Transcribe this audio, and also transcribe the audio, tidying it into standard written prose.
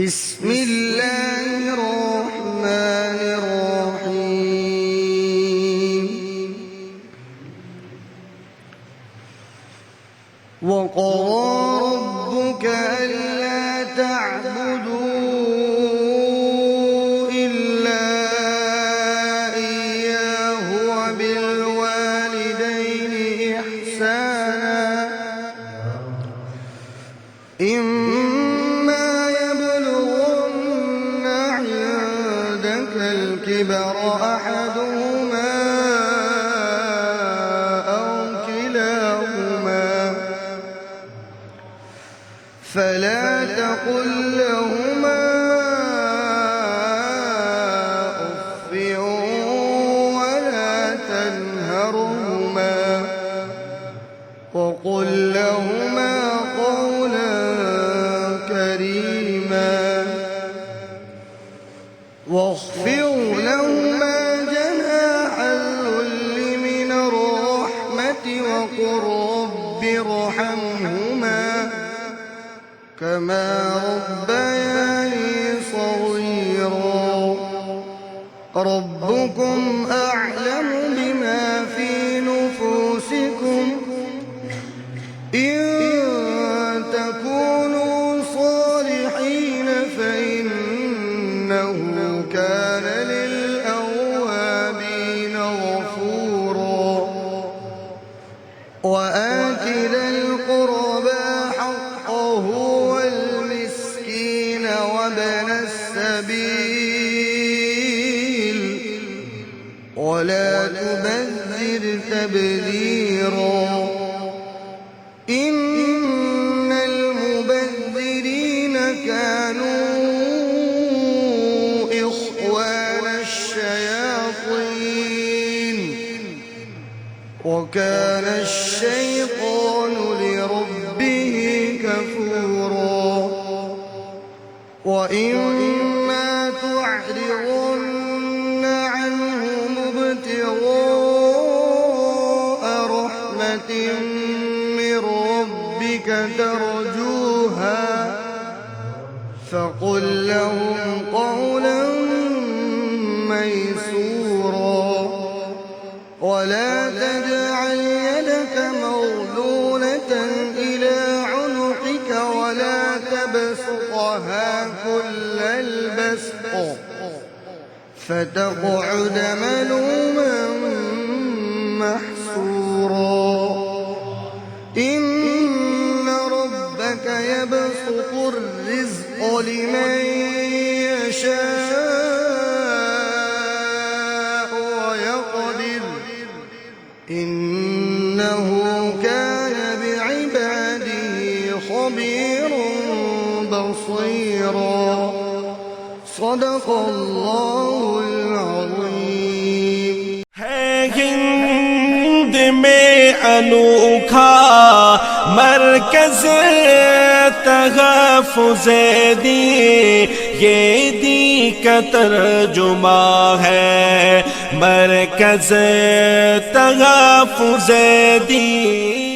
بسم الله الرحمن الرحيم. وقضى ربك ألا تعبدوا إلا إياه وبالوالدين إحسانا إما يبلغن عندك الكبر أحدهما أو كلاهما فلا تقل لهما أف ولا تنهرهما وقل لهما قولا كريما واخفض لهما جناح الذل من الرحمة وقل رب ارحمهما كما ربياني صغيرا ربكم أعلم بما في نفوسكم إن تكونوا صالحين فإنه كان للأوابين غفورا وآت ذا القربى حقه والمسكين وابن السبيل ولا تبذر تبذيرا إن المبذرين كانوا إخوان الشياطين وكان الشيطان لربه كفورا وإما تعرضن عنهم ابتغاء رحمة من ربك ترجوها فقل لهم قولا ميسورا ولا تجعل يدك مغلولة إلى عنقك ولا تبسطها كل البسط فتقعد ملوما محسورا إن ربك يبسط الرزق لمن يشاء ويقدر إنه كان بعباده خبيرا بصيرا صدق الله العظيم. ہے ہند میں انوکھا مرکز تحفظ دین یہ دین کا ترجمہ ہے مرکز تحفظ دین.